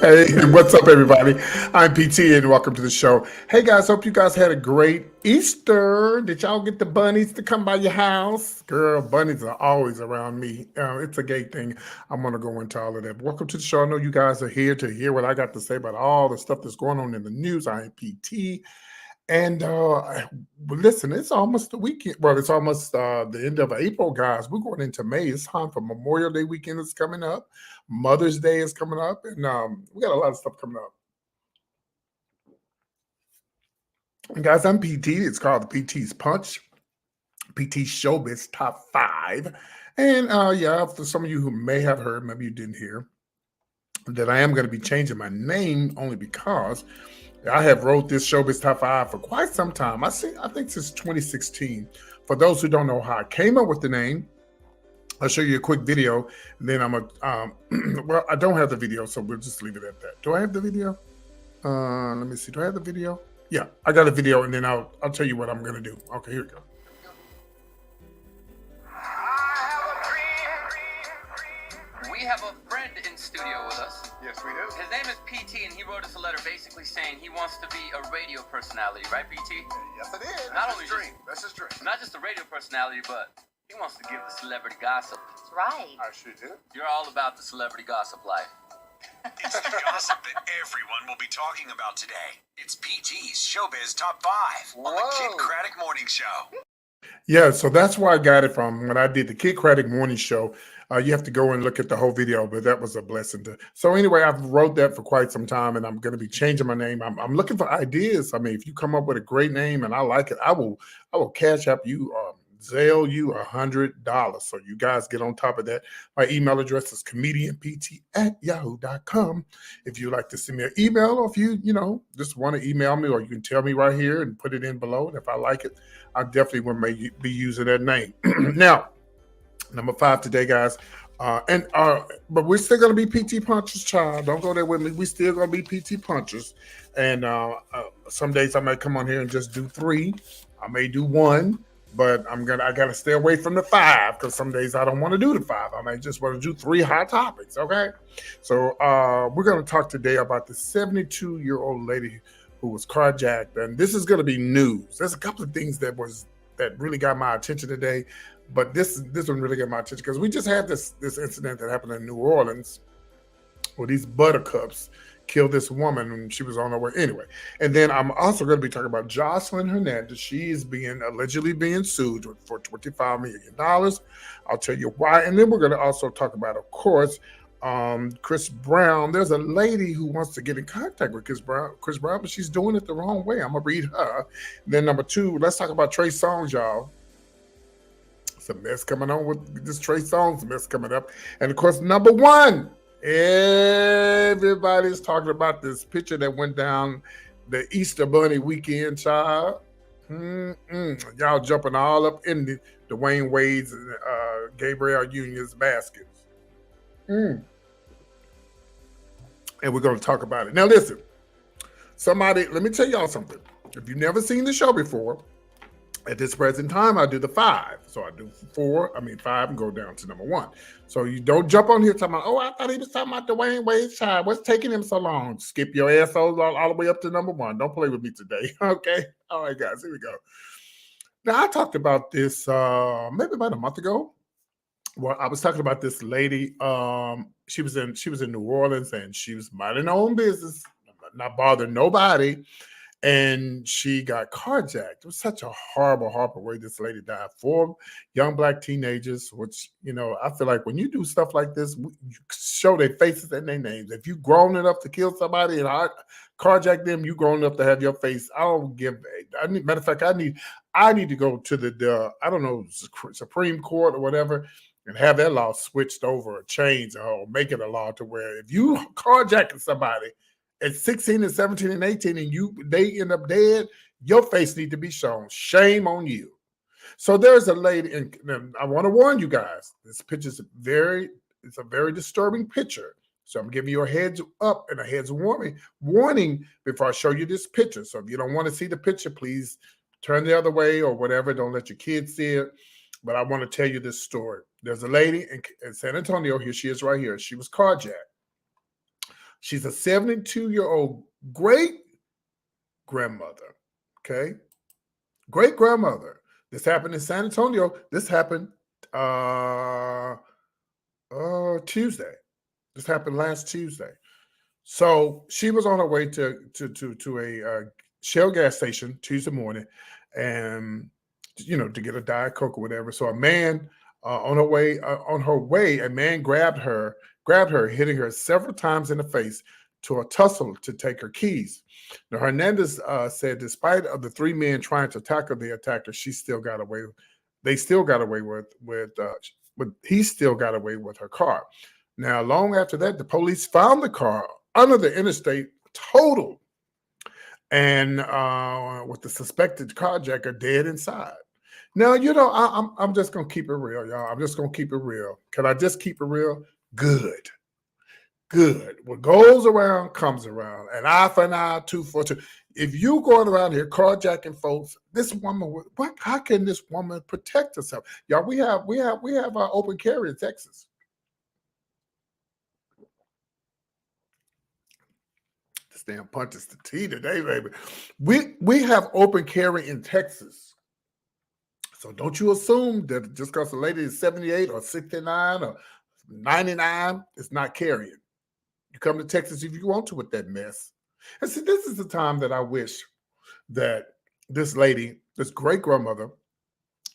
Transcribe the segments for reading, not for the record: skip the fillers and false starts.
Hey, what's up, everybody? I'm PT, and welcome to the show. Hey, guys, hope you guys had a great Easter. Did y'all get the bunnies to come by your house? Girl, bunnies are always around me. It's a gay thing. I'm going to go into all of that. Welcome to the show. I know you guys are here to hear what I got to say about all the stuff that's going on in the news. I am PT. And listen, it's almost the weekend. Well, it's almost the end of April, guys. We're going into May. It's time for Memorial Day weekend is coming up. Mother's Day is coming up. And we got a lot of stuff coming up. And guys, I'm PT. It's called the PT's Punch. PT Showbiz Top 5. And yeah, for some of you who may have heard, maybe you didn't hear, that I am going to be changing my name only because I have wrote this Showbiz Top 5 for quite some time. I think since 2016. For those who don't know how I came up with the name, I'll show you a quick video. And then I'm well, I don't have the video, so we'll just leave it at that. Do I have the video? Let me see. Do I have the video? Yeah, I got a video, and then I'll tell you what I'm gonna do. Okay, here we go. We have a friend in studio with us. Yes, we do. His name is PT, and he wrote us a letter basically saying he wants to be a radio personality, right, PT? Yes, it is. Not That's only his dream. That's his dream. Not just a radio personality, but he wants to give the celebrity gossip. That's right. I sure do. You're all about the celebrity gossip life. It's the gossip that everyone will be talking about today. It's PT's Showbiz Top 5 on the Kid Craddock Morning Show. Yeah, so that's where I got it from. When I did the Kid Craddock Morning Show, you have to go and look at the whole video, but that was a blessing. So anyway, I've wrote that for quite some time, and I'm going to be changing my name. I'm looking for ideas. I mean, if you come up with a great name and I like it, I will cash app you, Zelle you $100. So you guys get on top of that. My email address is comedianpt@yahoo.com. If you'd like to send me an email, or if you just want to email me, or you can tell me right here and put it in below. And if I like it, I definitely will be using that name. Now, number 5 today, guys. But we're still gonna be PT Punchers, child. Don't go there with me. We still gonna be PT Punchers. And some days I might come on here and just do 3. I may do 1. But I gotta stay away from the 5, because some days I don't want to do the 5. I may just want to do 3 hot topics. Okay. So we're gonna talk today about the 72-year-old lady who was carjacked, and this is gonna be news. There's a couple of things that really got my attention today, but this one really got my attention because we just had this incident that happened in New Orleans where these buttercups killed this woman and she was on her way anyway. And then I'm also going to be talking about Jocelyn Hernandez. She is allegedly being sued for $25 million. I'll tell you why. And then we're going to also talk about, of course, Chris Brown. There's a lady who wants to get in contact with Chris Brown, but she's doing it the wrong way. I'm going to read her. And then number 2, let's talk about Trey Songz, y'all. It's a mess coming on with this Trey Songz mess coming up. And of course, number 1, everybody's talking about this picture that went down the Easter Bunny weekend, child. Y'all jumping all up in the Dwyane Wade's and Gabrielle Union's baskets. And we're going to talk about it. Now, listen, let me tell y'all something. If you've never seen the show before, at this present time, I do the 5. So I do 5 and go down to number 1. So you don't jump on here talking about, I thought he was talking about Dwyane Wade's child. What's taking him so long? Skip your asshole all the way up to number 1. Don't play with me today. Okay. All right, guys, here we go. Now, I talked about this maybe about a month ago. Well, I was talking about this lady. She was in New Orleans, and she was minding her own business, not bothering nobody. and she got carjacked. It was such a horrible, horrible way this lady died. 4 young black teenagers, which, I feel like when you do stuff like this, you show their faces and their names. If you grown enough to kill somebody and carjack them, you grown enough to have your face. Matter of fact, I need to go to the I don't know, Supreme Court or whatever, and have that law switched over or changed or make it a law to where if you carjacking somebody at 16 and 17 and 18 and they end up dead, your face need to be shown. Shame on you. So there's a lady, and I want to warn you guys, this picture is it's a very disturbing picture. So I'm giving you a heads up and a heads warning before I show you this picture. So if you don't want to see the picture, please turn the other way or whatever. Don't let your kids see it. But I want to tell you this story. There's a lady in San Antonio. Here she is right here. She was carjacked. She's a 72-year-old great-grandmother, okay? Great-grandmother. This happened in San Antonio. This happened Tuesday. This happened last Tuesday. So she was on her way to a Shell gas station Tuesday morning and, to get a Diet Coke or whatever. So a man on her way, a man grabbed her, hitting her several times in the face to a tussle to take her keys. Now, Hernandez said despite of the 3 men trying to tackle the attacker, she still got away. They still got away he still got away with her car. Now, long after that, the police found the car under the interstate, totaled, and with the suspected carjacker dead inside. Now, I'm just going to keep it real, y'all. I'm just going to keep it real. Can I just keep it real? Good. What goes around comes around. An eye for an eye, tooth for a tooth. If you going around here carjacking folks, this woman, how can this woman protect herself? Y'all, we have our open carry in Texas. This damn punch is the tea today, baby. We have open carry in Texas. So don't you assume that just because a lady is 78 or 69 or 99, it's not carrying. You come to Texas if you want to with that mess. And see, this is the time that I wish that this lady, this great grandmother,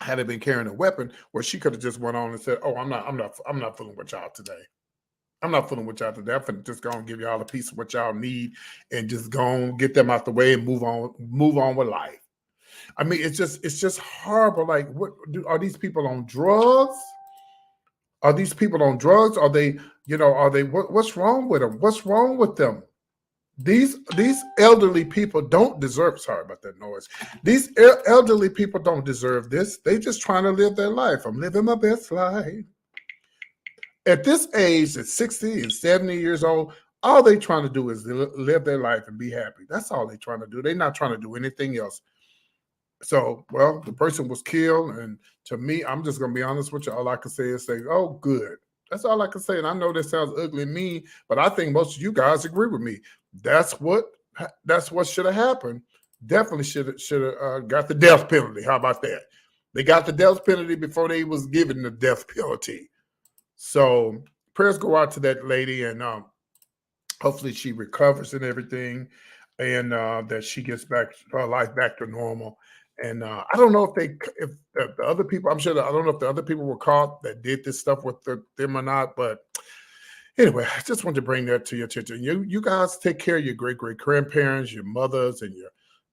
had been carrying a weapon where she could have just went on and said, "Oh, I'm not fooling with y'all today. I'm not fooling with y'all today. I'm finna just go and give y'all a piece of what y'all need and just go and get them out the way and move on with life." I mean, it's just horrible. Like, are these people on drugs? Are these people on drugs? Are they, what's wrong with them? What's wrong with them? These elderly people don't deserve, sorry about that noise. These elderly people don't deserve this. They just trying to live their life. I'm living my best life. At this age, at 60 and 70 years old, all they trying to do is live their life and be happy. That's all they trying to do. They're not trying to do anything else. So, well, the person was killed. And to me, I'm just going to be honest with you. All I can say is oh, good. That's all I can say. And I know that sounds ugly and mean, but I think most of you guys agree with me. That's what should have happened. Definitely should have got the death penalty. How about that? They got the death penalty before they was given the death penalty. So prayers go out to that lady, and hopefully she recovers and everything, and that she gets her life back to normal. And I don't know if the other people, I don't know if the other people were caught that did this stuff with them or not. But anyway, I just wanted to bring that to your attention. You guys take care of your great-great-grandparents, your mothers, and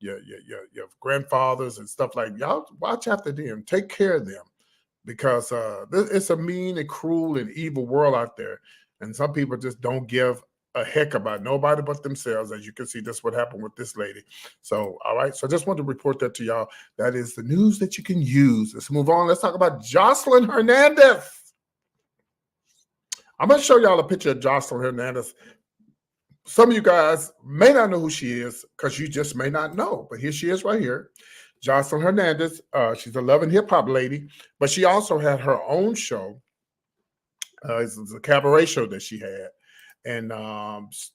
your grandfathers and stuff like that. Y'all watch after them. Take care of them, because it's a mean and cruel and evil world out there. And some people just don't give a heck about nobody but themselves. As you can see, that's what happened with this lady. So, all right. So I just wanted to report that to y'all. That is the news that you can use. Let's move on. Let's talk about Jocelyn Hernandez. I'm going to show y'all a picture of Jocelyn Hernandez. Some of you guys may not know who she is because you just may not know. But here she is right here. Jocelyn Hernandez. She's a love and hip hop lady, but she also had her own show. It's a cabaret show that she had. And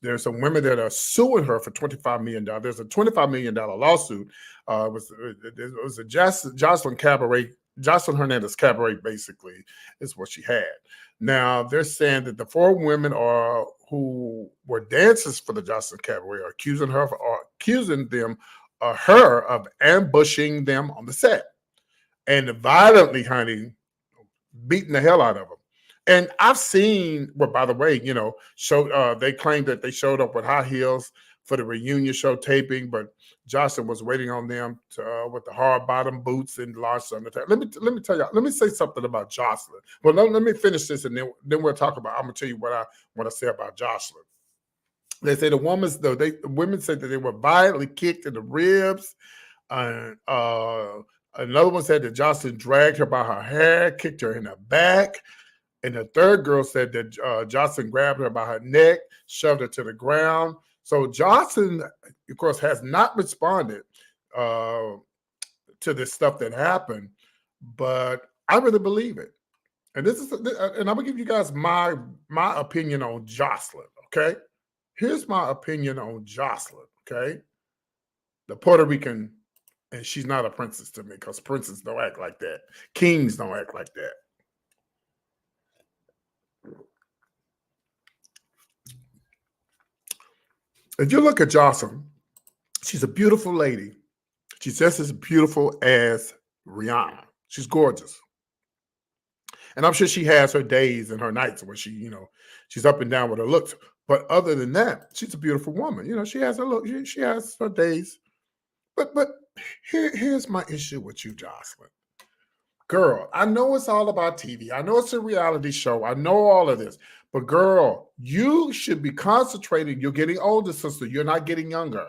there's some women that are suing her for $25 million. There's a $25 million lawsuit. It was a Jocelyn Hernandez cabaret, basically, is what she had. Now, they're saying that the 4 women who were dancers for the Jocelyn cabaret are accusing them her of ambushing them on the set and violently, honey, beating the hell out of them. And I've seen, well, by the way, they claimed that they showed up with high heels for the reunion show taping, but Jocelyn was waiting on them with the hard bottom boots and large underwear. Let me tell you, let me say something about Jocelyn. Well, let me finish this, and then we'll talk about. I'm gonna tell you what I want to say about Jocelyn. They say the women said that they were violently kicked in the ribs. Another one said that Jocelyn dragged her by her hair, kicked her in the back. And the third girl said that Jocelyn grabbed her by her neck, shoved her to the ground. So Jocelyn, of course, has not responded to this stuff that happened, but I really believe it. And I'm gonna give you guys my opinion on Jocelyn. Okay, here's my opinion on Jocelyn. Okay, the Puerto Rican, and she's not a princess to me because princes don't act like that. Kings don't act like that. If you look at Jocelyn, she's a beautiful lady. She's just as beautiful as Rihanna. She's gorgeous. And I'm sure she has her days and her nights where she's up and down with her looks. But other than that, she's a beautiful woman. She has her look. She has her days. But here's my issue with you, Jocelyn. Girl, I know it's all about TV. I know it's a reality show. I know all of this. But girl, you should be concentrating. You're getting older, sister. You're not getting younger.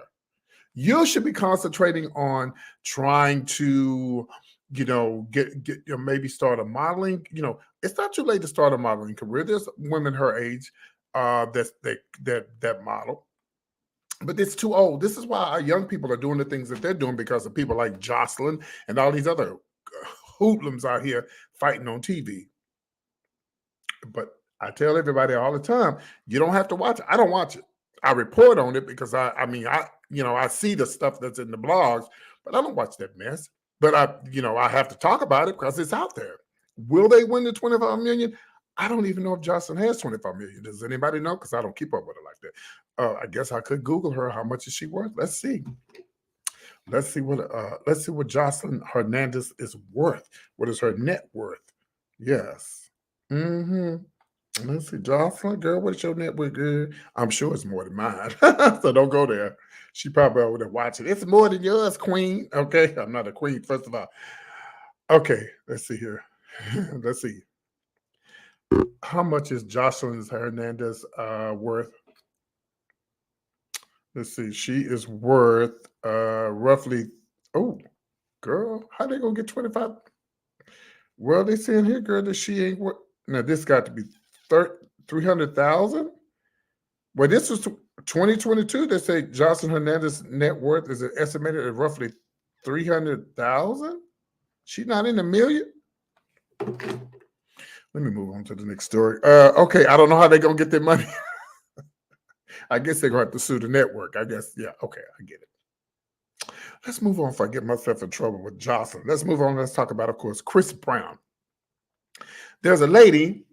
You should be concentrating on trying to, get maybe start a modeling. It's not too late to start a modeling career. There's women her age that model. But it's too old. This is why our young people are doing the things that they're doing because of people like Jocelyn and all these other hoodlums out here fighting on TV. But I tell everybody all the time, you don't have to watch it. I don't watch it. I report on it because I see the stuff that's in the blogs, but I don't watch that mess. But I have to talk about it because it's out there. Will they win the 25 million? I don't even know if Jocelyn has 25 million. Does anybody know? Because I don't keep up with her like that. I guess I could Google her. How much is she worth? Let's see. Let's see what Jocelyn Hernandez is worth. What is her net worth? Yes. Let's see, Jocelyn, girl, what's your net worth, girl? I'm sure it's more than mine. So don't go there. She probably over there watching. It's more than yours, queen. Okay. I'm not a queen, first of all. Okay, let's see here. Let's see. How much is Jocelyn Hernandez worth? Let's see. She is worth roughly. Oh, girl, how they gonna get 25? Well, they saying here, girl, that she ain't worth. Now this got to be 300,000. Well, this was 2022. They say Jocelyn Hernandez net worth is estimated at roughly 300,000. She's not in a million. Let me move on to the next story. Okay, I don't know how they're gonna get their money. I guess they're gonna have to sue the network. I guess, yeah. Okay, I get it. Let's move on before I get myself in trouble with Jocelyn. Let's move on. Let's talk about, of course, Chris Brown. There's a lady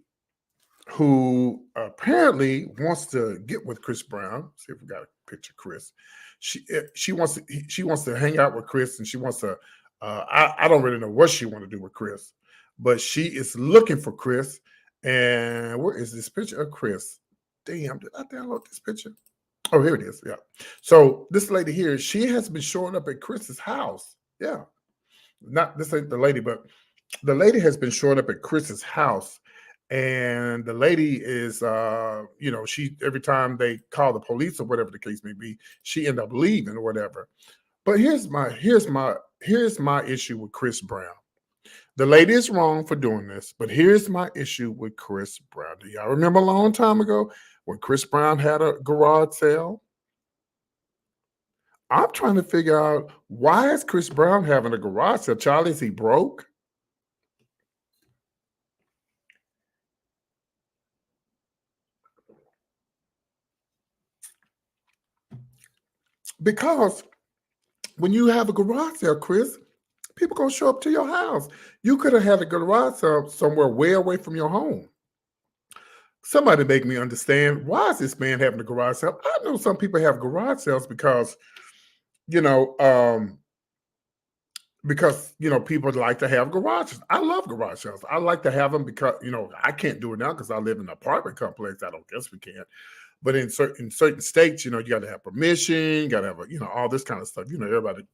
who apparently wants to get with Chris Brown. See if we got a picture of Chris. She wants to hang out with Chris, and she wants to. I don't really know what she want to do with Chris, but she is looking for Chris. And where is this picture of Chris? Damn, did I download this picture? Oh, here it is. Yeah. So this lady here, she has been showing up at Chris's house. Yeah. This ain't the lady, but the lady has been showing up at Chris's house. And the lady is, she every time they call the police or whatever the case may be, she end up leaving or whatever. But here's my issue with Chris Brown. The lady is wrong for doing this, but here's my issue with Chris Brown. Do y'all remember a long time ago when Chris Brown had a garage sale? I'm trying to figure out, why is Chris Brown having a garage sale? Charlie, is he broke? Because when you have a garage sale, Chris, people gonna show up to your house. You could have had a garage sale somewhere way away from your home. Somebody make me understand, why is this man having a garage sale? I know some people have garage sales because, you know, because people like to have garages. I love garage sales. I like to have them because I can't do it now because I live in an apartment complex. I don't guess we can. But in certain states, you got to have permission, you got to have all this kind of stuff. Everybody,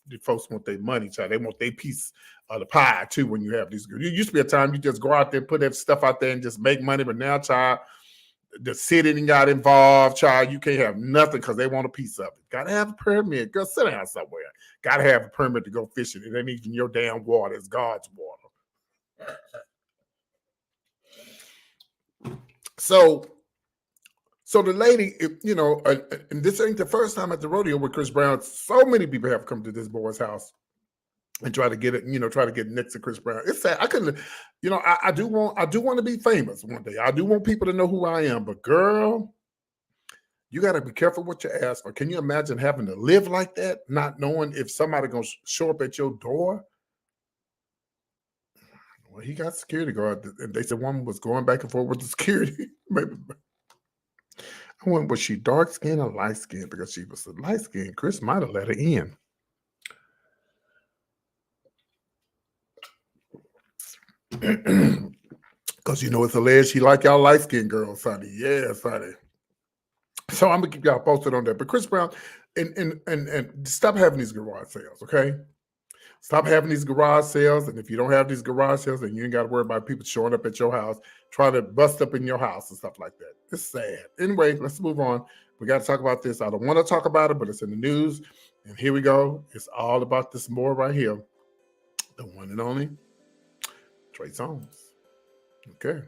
the folks want their money, child. They want their piece of the pie too. When you have these, it used to be a time you just go out there, put that stuff out there, and just make money. But now, child, the city got involved, child. You can't have nothing because they want a piece of it. Got to have a permit. Go sit down somewhere. Got to have a permit to go fishing. It ain't even your damn water. It's God's water. So the lady, and this ain't the first time at the rodeo with Chris Brown. So many people have come to this boy's house and try to get it, try to get next to Chris Brown. It's sad. I couldn't, I do want to be famous one day. I do want people to know who I am. But girl, you got to be careful what you ask for. Can you imagine having to live like that, not knowing if somebody gonna show up at your door? Well, he got security guard, and they said one was going back and forth with the security. Maybe. I wonder, was she dark skinned or light skinned? Because she was light skinned, Chris might have let her in. Because it's alleged he like y'all light skinned girls, honey. Yes, honey. So I'm gonna keep y'all posted on that. But Chris Brown, and stop having these garage sales, okay? Stop having these garage sales. And if you don't have these garage sales, then you ain't got to worry about people showing up at your house, trying to bust up in your house and stuff like that. It's sad. Anyway, let's move on. We got to talk about this. I don't want to talk about it, but it's in the news. And here we go. It's all about this more right here. The one and only Trey Songz. Okay.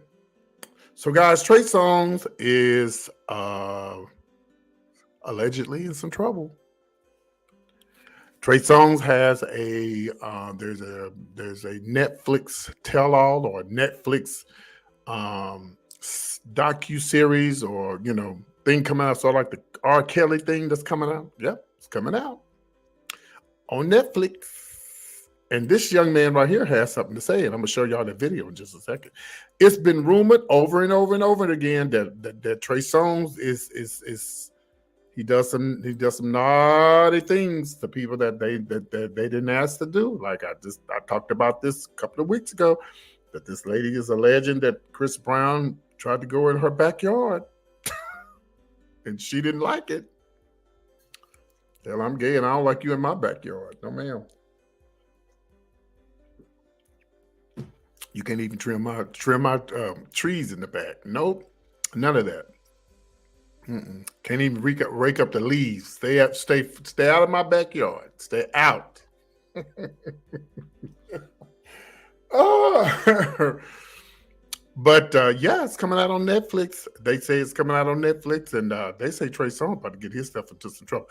So, guys, Trey Songz is allegedly in some trouble. Trey Songz has there's a Netflix tell-all or Netflix docu-series or thing coming out, sort of like the R. Kelly thing that's coming out. Yep, it's coming out on Netflix. And this young man right here has something to say, and I'm gonna show y'all the video in just a second. It's been rumored over and over and over again that Trey Songz is he does some naughty things to people that they didn't ask to do. Like I talked about this a couple of weeks ago, that this lady is alleging that Chris Brown tried to go in her backyard and she didn't like it. Hell, I'm gay and I don't like you in my backyard. No, ma'am. You can't even trim my trees in the back. Nope, none of that. Can't even rake up the leaves. Stay out of my backyard. Stay out. Oh. But yeah, it's coming out on Netflix. They say it's coming out on Netflix, and they say Trey Songz about to get his stuff into some trouble.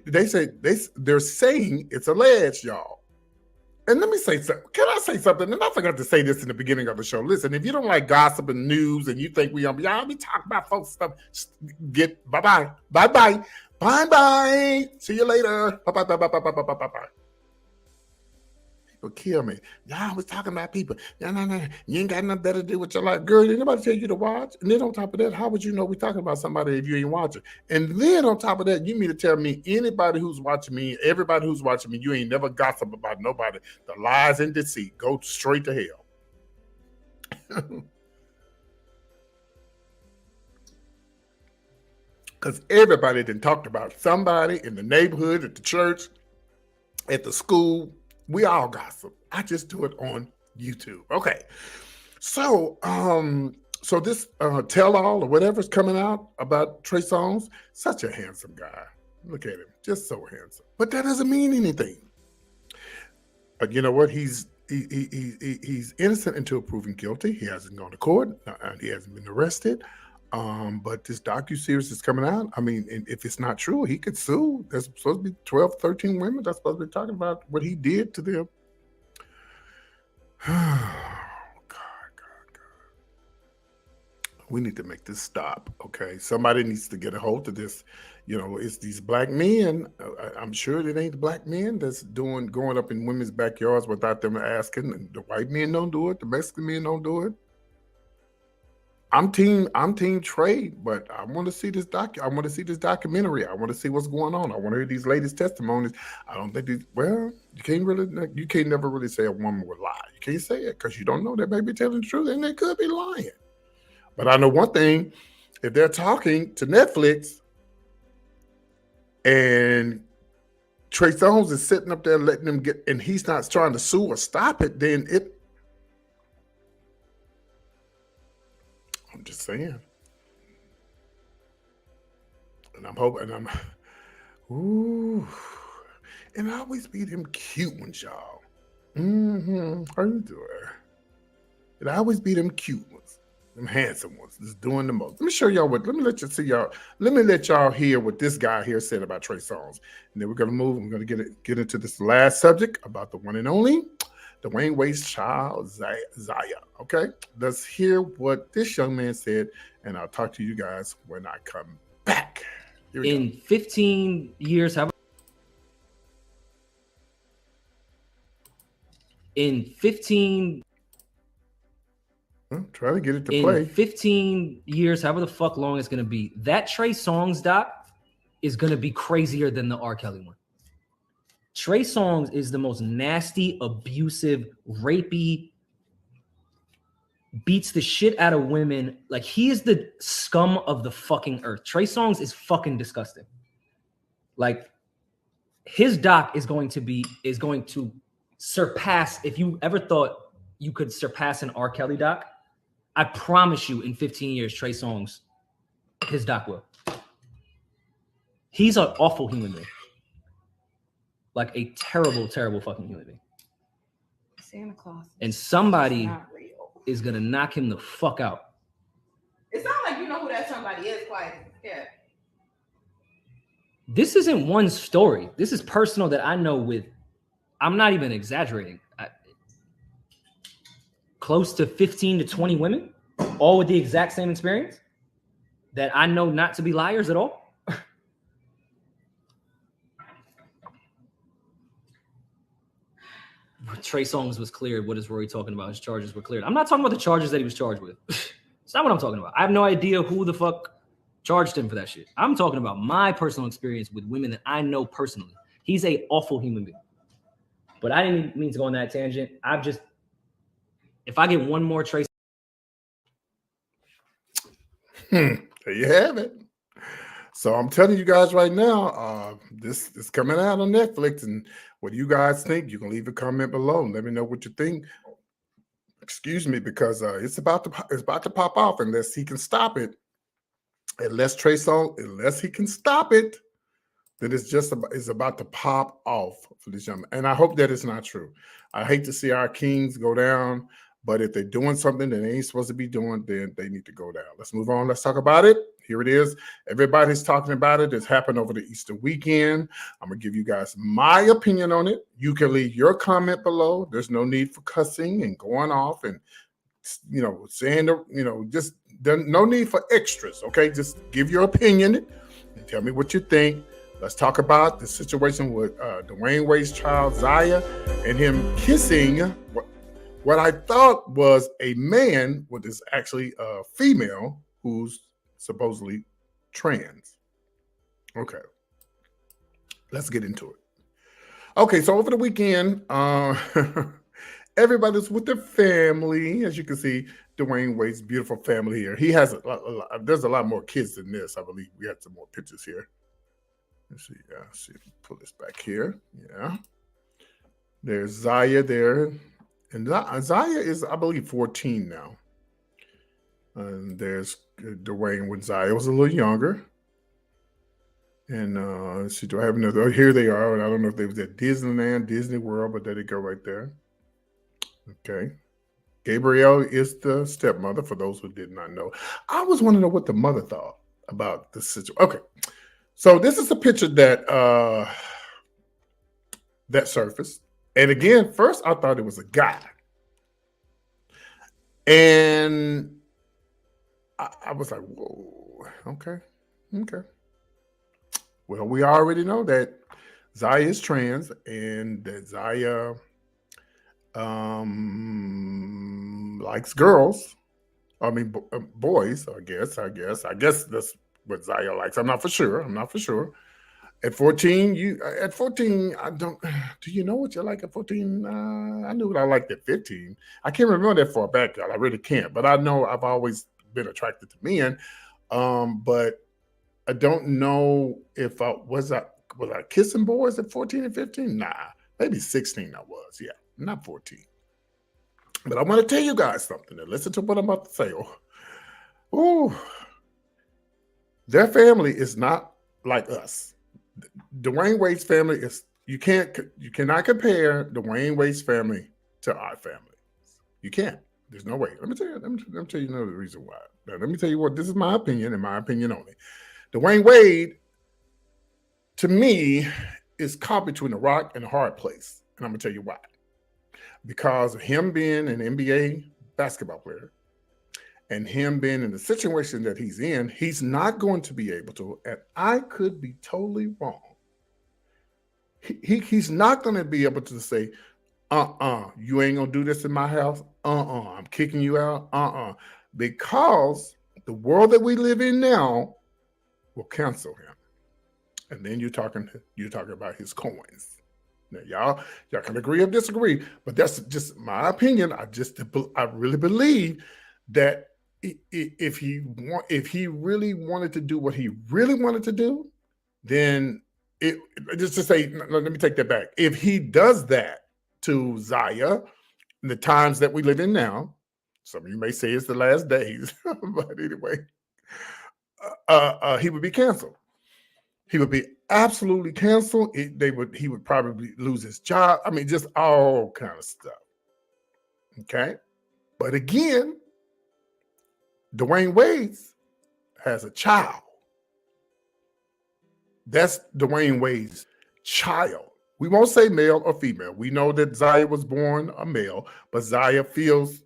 They're saying it's alleged, y'all. And let me say something. Can I say something? And I forgot to say this in the beginning of the show. Listen, if you don't like gossip and news and you think y'all be talking about folks stuff, get bye-bye. Bye-bye. Bye-bye. See you later. Bye-bye. People kill me. Y'all was talking about people. No. You ain't got nothing better to do with your life. Girl, did anybody tell you to watch? And then on top of that, how would you know we're talking about somebody if you ain't watching? And then on top of that, you mean to tell me anybody who's watching me, everybody who's watching me, you ain't never gossip about nobody. The lies and deceit go straight to hell. Because everybody done talked about somebody in the neighborhood, at the church, at the school. We all gossip. I just do it on YouTube. Okay. So this tell-all or whatever's coming out about Trey Songz, such a handsome guy. Look at him. Just so handsome. But that doesn't mean anything. You know what? He's innocent until proven guilty. He hasn't gone to court. He hasn't been arrested. But this docuseries is coming out. I mean, if it's not true, he could sue. There's supposed to be 12, 13 women that's supposed to be talking about what he did to them. God. We need to make this stop, okay? Somebody needs to get a hold of this. It's these black men. I'm sure it ain't the black men that's going up in women's backyards without them asking. And the white men don't do it. The Mexican men don't do it. I'm team Trey, but I want to see this I want to see this documentary. I want to see what's going on. I want to hear these latest testimonies. I don't think you can't never really say a woman would lie. You can't say it because you don't know. They may be telling the truth and they could be lying. But I know one thing: if they're talking to Netflix and Trey Songz is sitting up there letting them get, and he's not trying to sue or stop it, then I'm just saying. And I'm hoping, ooh, and I always be them cute ones, y'all. How you doing? It always be them cute ones, them handsome ones, just doing the most. Let me show y'all let me let y'all hear what this guy here said about Trey Songz. And then we're gonna move. I'm gonna get into this last subject about the one and only Dwyane Wade's child, Zaya. Okay, let's hear what this young man said, and I'll talk to you guys when I come back. In 15 years, try to get it to play. 15 years, however the fuck long it's gonna be, that Trey Songz doc is gonna be crazier than the R. Kelly one. Trey Songz is the most nasty, abusive, rapey, beats the shit out of women. Like, he is the scum of the fucking earth. Trey Songz is fucking disgusting. Like, his doc is going to surpass, if you ever thought you could surpass an R. Kelly doc, I promise you in 15 years, Trey Songz, his doc will. He's an awful human being. Like a terrible, terrible fucking human being. Santa Claus. And somebody is going to knock him the fuck out. It sounds like you know who that somebody is, quiet. Yeah. This isn't one story. This is personal that I know with, I'm not even exaggerating. Close to 15 to 20 women, all with the exact same experience that I know not to be liars at all. Trey Songz was cleared. What is Rory talking about? His charges were cleared. I'm not talking about the charges that he was charged with. It's not what I'm talking about. I have no idea who the fuck charged him for that shit. I'm talking about my personal experience with women that I know personally. He's an awful human being. But I didn't mean to go on that tangent. If I get one more Trey. There you have it. So I'm telling you guys right now, this is coming out on Netflix, and what do you guys think? You can leave a comment below and let me know what you think. Excuse me, because it's about to pop off unless he can stop it. Unless he can stop it, then it's about to pop off for this young man. And I hope that it's not true. I hate to see our kings go down, but if they're doing something that they ain't supposed to be doing, then they need to go down. Let's move on. Let's talk about it. Here it is. Everybody's talking about it. It's happened over the Easter weekend. I'm going to give you guys my opinion on it. You can leave your comment below. There's no need for cussing and going off and, saying, just no need for extras. Okay. Just give your opinion and tell me what you think. Let's talk about the situation with Dwyane Wade's child, Zaya, and him kissing what I thought was a man, what is actually a female who's supposedly trans. Okay. Let's get into it. Okay, so over the weekend, everybody's with their family. As you can see, Dwyane Wade's beautiful family here. He has there's a lot more kids than this. I believe we had some more pictures here. Let's see. Yeah, see if we pull this back here. Yeah. There's Zaya there. And Zaya is, I believe, 14 now. And there's Dwayne when Zaya was a little younger. And let's see, do I have another? Oh, here they are. And I don't know if they was at Disneyland, Disney World, but there they go right there. Okay. Gabrielle is the stepmother, for those who did not know. I was wanting to know what the mother thought about the situation. Okay. So this is a picture that surfaced. And again, first I thought it was a guy. And I was like, whoa, okay. Well, we already know that Zaya is trans and that Zaya likes girls. I mean, boys. I guess that's what Zaya likes. I'm not for sure. At 14, I don't. Do you know what you like at 14? I knew what I liked at 15. I can't remember that far back, y'all. I really can't. But I know I've always been attracted to men. But I don't know if I kissing boys at 14 and 15? Nah, maybe 16 I was. Yeah, not 14. But I want to tell you guys something. And listen to what I'm about to say. Oh, their family is not like us. Dwyane Wade's family is you cannot compare Dwyane Wade's family to our family. You can't. There's no way. Let me tell you another reason why. Now, let me tell you what. This is my opinion, and my opinion only. Dwyane Wade, to me, is caught between a rock and a hard place, and I'm gonna tell you why. Because of him being an NBA basketball player, and him being in the situation that he's in, he's not going to be able to, and I could be totally wrong. He's not going to be able to say, you ain't going to do this in my house. I'm kicking you out. Because the world that we live in now will cancel him. And then you're talking about his coins. Now, y'all can agree or disagree, but that's just my opinion. I really believe that if he really wanted to do what he really wanted to do, then just to say, let me take that back. If he does that to Zaya in the times that we live in now, some of you may say it's the last days, but anyway, he would be canceled. He would be absolutely canceled. He would probably lose his job. I mean, just all kind of stuff. Okay, but again, Dwyane Wade has a child. That's Dwyane Wade's child. We won't say male or female. We know that Zaya was born a male, but Zaya feels,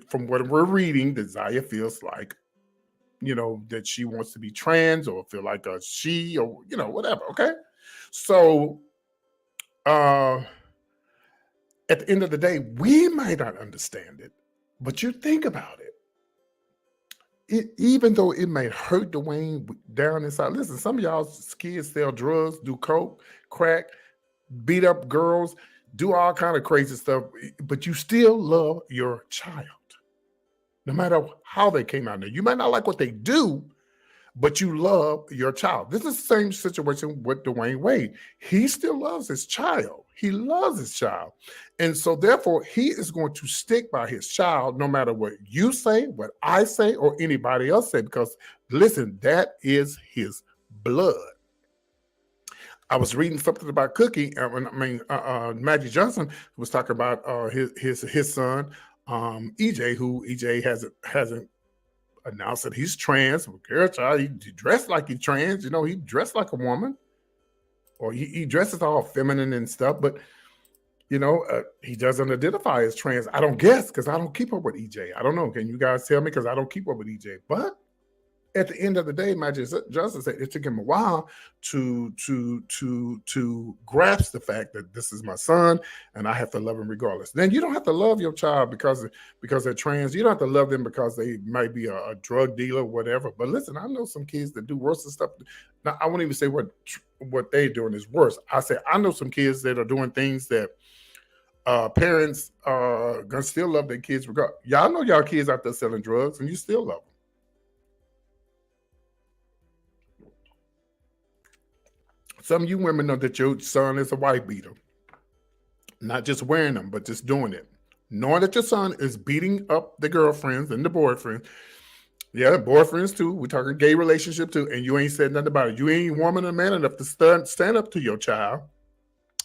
from what we're reading, that Zaya feels like, that she wants to be trans or feel like a she or, whatever, okay? So at the end of the day, we might not understand it, but you think about it. Even though it may hurt Dwayne down inside, listen, some of y'all's kids sell drugs, do coke, crack, beat up girls, do all kind of crazy stuff, but you still love your child, no matter how they came out. Now, you might not like what they do, but you love your child. This is the same situation with Dwyane Wade. He still loves his child. He loves his child. And so therefore, he is going to stick by his child no matter what you say, what I say, or anybody else say, because listen, that is his blood. I was reading something about Cookie. Magic Johnson was talking about his son, EJ, who EJ hasn't announced that he's trans. He dressed like he's trans. He dressed like a woman, or he dresses all feminine and stuff. But he doesn't identify as trans. I don't guess, because I don't keep up with EJ. I don't know. Can you guys tell me? Because I don't keep up with EJ. But at the end of the day, Magic Johnson said it took him a while to grasp the fact that this is my son and I have to love him regardless. Then you don't have to love your child because they're trans. You don't have to love them because they might be a drug dealer or whatever. But listen, I know some kids that do worse and stuff. Now, I won't even say what they're doing is worse. I say I know some kids that are doing things that parents are gonna still love their kids regardless. Y'all know y'all kids out there selling drugs and you still love them. Some of you women know that your son is a wife beater. Not just wearing them, but just doing it. Knowing that your son is beating up the girlfriends and the boyfriends. Yeah, boyfriends too. We're talking gay relationship too. And you ain't said nothing about it. You ain't woman or man enough to stand up to your child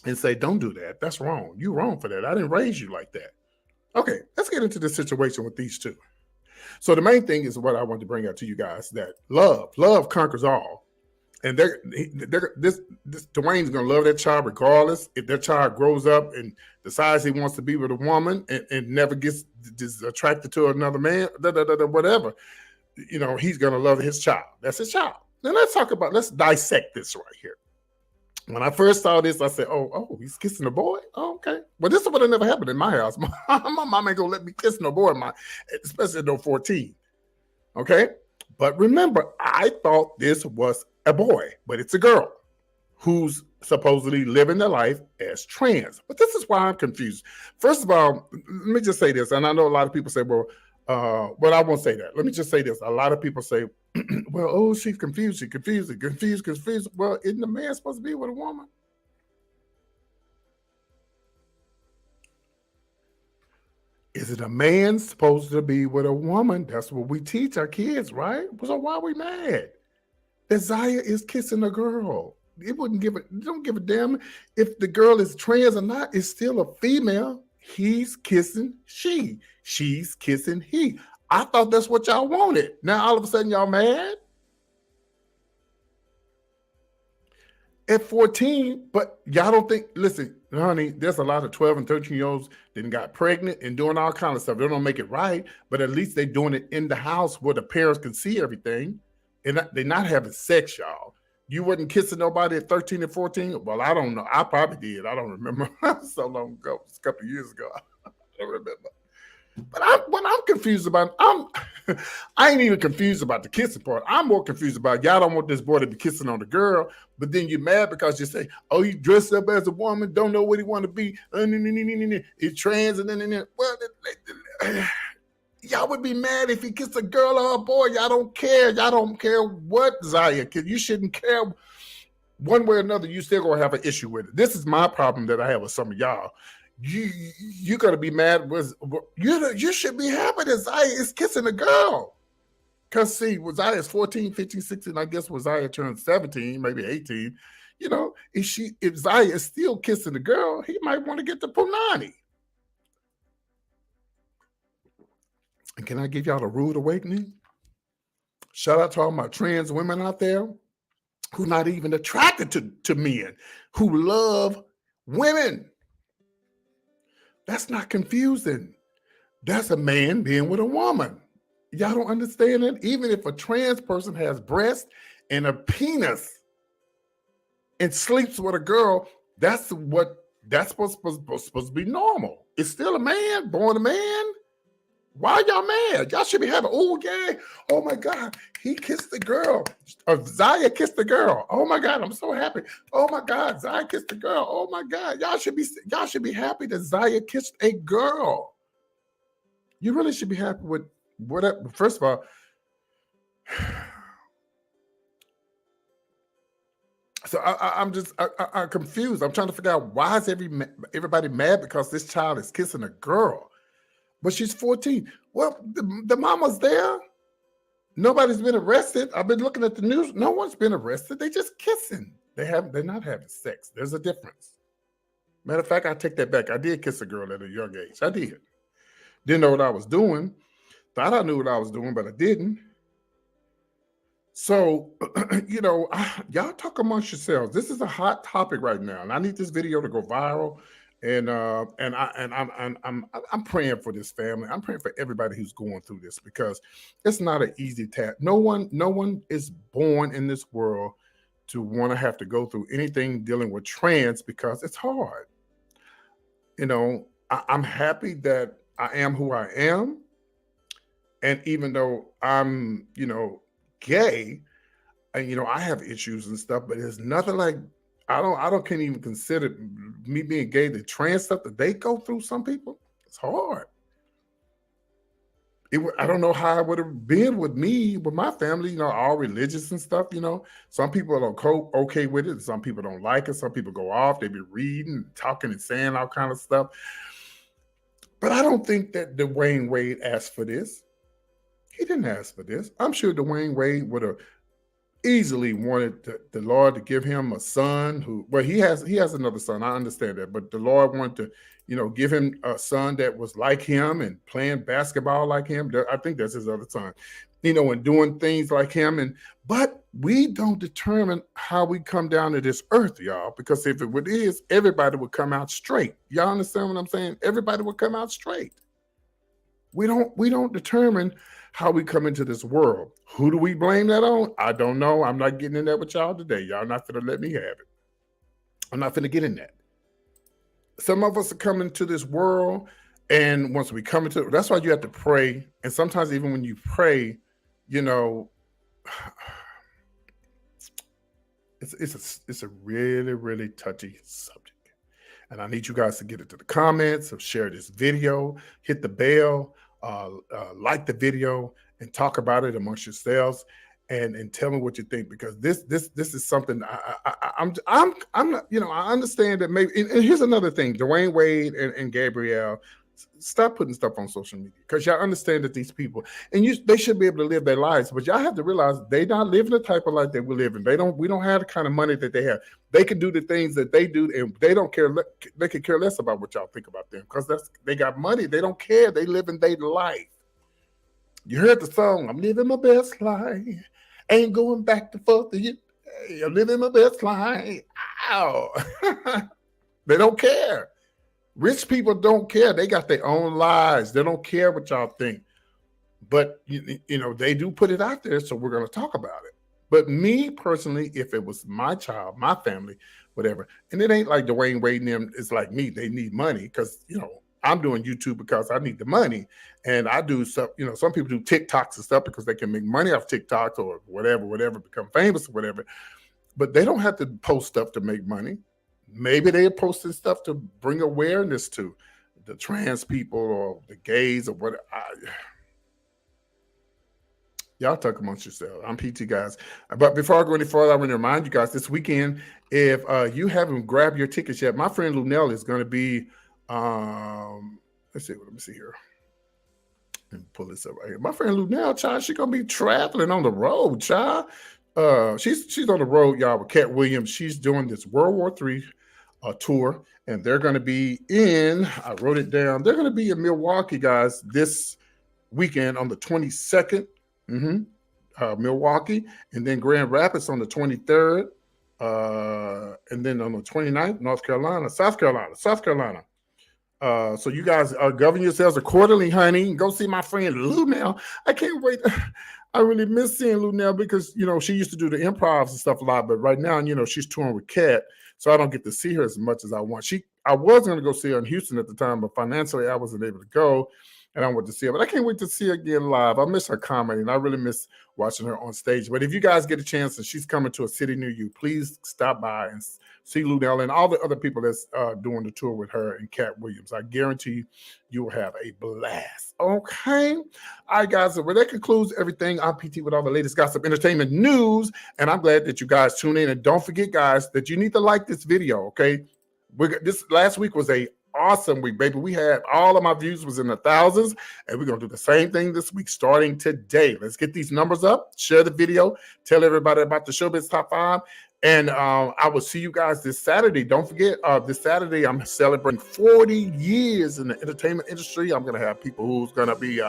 and say, don't do that. That's wrong. You're wrong for that. I didn't raise you like that. Okay, let's get into this situation with these two. So the main thing is what I want to bring out to you guys, that love conquers all. And this Dwayne's gonna love that child regardless. If that child grows up and decides he wants to be with a woman and never gets attracted to another man, whatever, he's gonna love his child. That's his child. Now let's dissect this right here. When I first saw this, I said, oh, he's kissing a boy? Oh, okay. Well, this would have never happened in my house. My mom ain't gonna let me kiss no boy, especially at no 14. Okay. But remember, I thought this was a boy, but it's a girl who's supposedly living their life as trans. But this is why I'm confused. First of all, let me just say this, and I know a lot of people say, well, I won't say that. Let me just say this. A lot of people say, well, oh, she's confused. She's confused. Well, isn't the man supposed to be with a woman? Is it a man supposed to be with a woman? That's what we teach our kids, right? So why are we mad? That Zaya is kissing a girl. It don't give a damn if the girl is trans or not. It's still a female. He's kissing she. She's kissing he. I thought that's what y'all wanted. Now all of a sudden y'all mad? At 14, but y'all don't think, listen, honey, there's a lot of 12 and 13-year-olds that got pregnant and doing all kinds of stuff. They don't make it right, but at least they're doing it in the house where the parents can see everything. And they're not having sex, y'all. You wasn't kissing nobody at 13 and 14? Well, I don't know. I probably did. I don't remember. So long ago. It was a couple of years ago. I don't remember. But what I'm confused about, I ain't even confused about the kissing part. I'm more confused about y'all don't want this boy to be kissing on the girl, but then you're mad because you say, oh, he dressed up as a woman, don't know what he want to be, he's trans, and then, well, y'all would be mad if he kissed a girl or a boy. Y'all don't care. Y'all don't care what Zaya, you shouldn't care. One way or another, you still gonna have an issue with it. This is my problem that I have with some of y'all. You're gonna be mad with you should be happy that Zaya is kissing a girl. Cause see, Zaya is 14, 15, 16, I guess when Zaya turned 17, maybe 18, if Zaya is still kissing the girl, he might want to get the punani. And can I give y'all a rude awakening? Shout out to all my trans women out there who not even attracted to men, who love women. That's not confusing. That's a man being with a woman. Y'all don't understand it? Even if a trans person has breasts and a penis and sleeps with a girl, that's supposed to be normal. It's still a man, born a man. Why y'all mad? Y'all should be happy. Oh, yeah. Oh, my God. He kissed the girl. Zaya kissed the girl. Oh, my God. I'm so happy. Oh, my God. Zaya kissed the girl. Oh, my God. Y'all should be happy that Zaya kissed a girl. You really should be happy with whatever. First of all, so I'm confused. I'm trying to figure out why is everybody mad because this child is kissing a girl. But she's 14. Well, the mama's there. Nobody's been arrested. I've been looking at the news. No one's been arrested. They just kissing. They're not having sex. There's a difference. Matter of fact, I take that back. I did kiss a girl at a young age. I did. Didn't know what I was doing. Thought I knew what I was doing, but I didn't. So, y'all talk amongst yourselves. This is a hot topic right now, and I need this video to go viral. And I'm praying for this family. I'm praying for everybody who's going through this because it's not an easy task. No one is born in this world to want to have to go through anything dealing with trans because it's hard. I'm happy that I am who I am, and even though I'm gay, and I have issues and stuff, but it's nothing like. Can't even consider me being gay, the trans stuff that they go through. Some people, it's hard. I don't know how it would have been with me, with my family, all religious and stuff, Some people are okay with it. Some people don't like it. Some people go off. They be reading, talking and saying all kind of stuff. But I don't think that Dwyane Wade asked for this. He didn't ask for this. I'm sure Dwyane Wade would have easily wanted the Lord to give him a son he has another son. I understand that, but the Lord wanted to, give him a son that was like him and playing basketball like him. I think that's his other son, and doing things like him. But we don't determine how we come down to this earth, y'all, because if it is, everybody would come out straight. Y'all understand what I'm saying? Everybody would come out straight. We don't determine how we come into this world. Who do we blame that on? I don't know. I'm not getting in that with y'all today. Y'all not going to let me have it. I'm not going to get in that. Some of us are coming to this world, and once we come into it, that's why you have to pray. And sometimes even when you pray, you know, it's a really, really touchy subject. And I need you guys to get into the comments, or share this video, hit the bell, like the video, and talk about it amongst yourselves, and tell me what you think, because this is something I'm not, you know, I understand that maybe. And here's another thing: Dwyane Wade and Gabrielle, stop putting stuff on social media, because y'all understand that these people, and they should be able to live their lives, but y'all have to realize they not living the type of life that we're living. We don't have the kind of money that they have. They can do the things that they do, and they don't care. They could care less about what y'all think about them, because they got money. They don't care. They living their life. You heard the song, "I'm living my best life. Ain't going back to forth to you. Hey, I'm living my best life." Ow. They don't care. Rich people don't care. They got their own lives. They don't care what y'all think. But, you know, they do put it out there, so we're going to talk about it. But me personally, if it was my child, my family, whatever, and it ain't like Dwyane Wade and them, it's like me. They need money, because, you know, I'm doing YouTube because I need the money. And I do stuff, you know, some people do TikToks and stuff because they can make money off TikToks or whatever, become famous or whatever. But they don't have to post stuff to make money. Maybe they're posting stuff to bring awareness to the trans people or the gays or whatever. Y'all talk amongst yourselves. I'm PT, guys. But before I go any further, I want to remind you guys, this weekend, if you haven't grabbed your tickets yet, my friend Lunell is going to be, let me see here. Let me pull this up right here. My friend Lunell, child, she's going to be traveling on the road, child. She's on the road, y'all, with Cat Williams. She's doing this World War III tour, and they're going to be I wrote it down. They're going to be in Milwaukee, guys, this weekend on the 22nd. Milwaukee, and then Grand Rapids on the 23rd, and then on the 29th, South Carolina. So you guys govern yourselves accordingly, honey. Go see my friend Lou now. I can't wait. I really miss seeing Lou now, because, you know, she used to do the improvs and stuff a lot, but right now, you know, she's touring with Cat, so I don't get to see her as much as I want. I was going to go see her in Houston at the time, but financially I wasn't able to go, and I went to see her. But I can't wait to see her again live. I miss her comedy, and I really miss watching her on stage. But if you guys get a chance and she's coming to a city near you, please stop by and see Lunell and all the other people that's doing the tour with her and Cat Williams. I guarantee you will have a blast. Okay? All right, guys. So that concludes everything. I'm PT with all the latest gossip, entertainment news, and I'm glad that you guys tune in. And don't forget, guys, that you need to like this video, okay? This last week was a awesome week, baby. We had all of my views was in the thousands, and we're gonna do the same thing this week starting today. Let's get these numbers up. Share the video. Tell everybody about the Showbiz Top 5. And I will see you guys this Saturday. Don't forget, this Saturday I'm celebrating 40 years in the entertainment industry. I'm gonna have people who's gonna be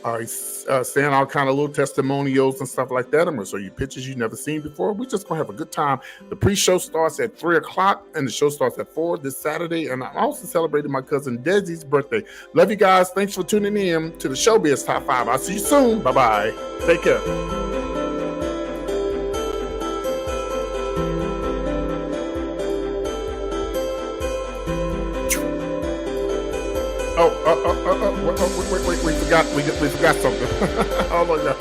saying all kind of little testimonials and stuff like that. I'm gonna show you pictures you've never seen before. We're just gonna have a good time. The pre-show starts at 3:00 and the show starts at 4 this Saturday. And I'm also celebrating my cousin Desi's birthday. Love you guys. Thanks for tuning in to the Showbiz Top 5. I'll see you soon. Bye-bye. Take care. Wait, we forgot something. Oh my God.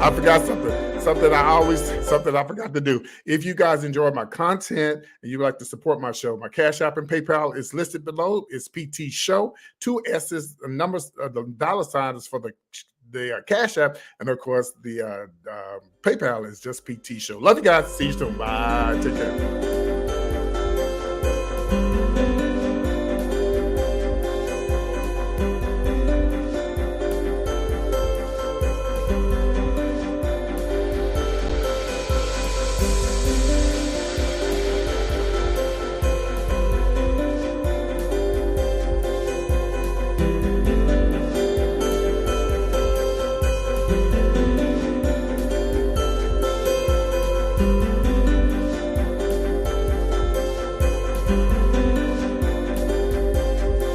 I forgot something. Something I forgot to do. If you guys enjoy my content and you would like to support my show, my Cash App and PayPal is listed below. It's PT Show. 2 S's, the numbers, the $ is for the Cash App, and of course the PayPal is just PT Show. Love you guys. See you soon. Bye. Take care.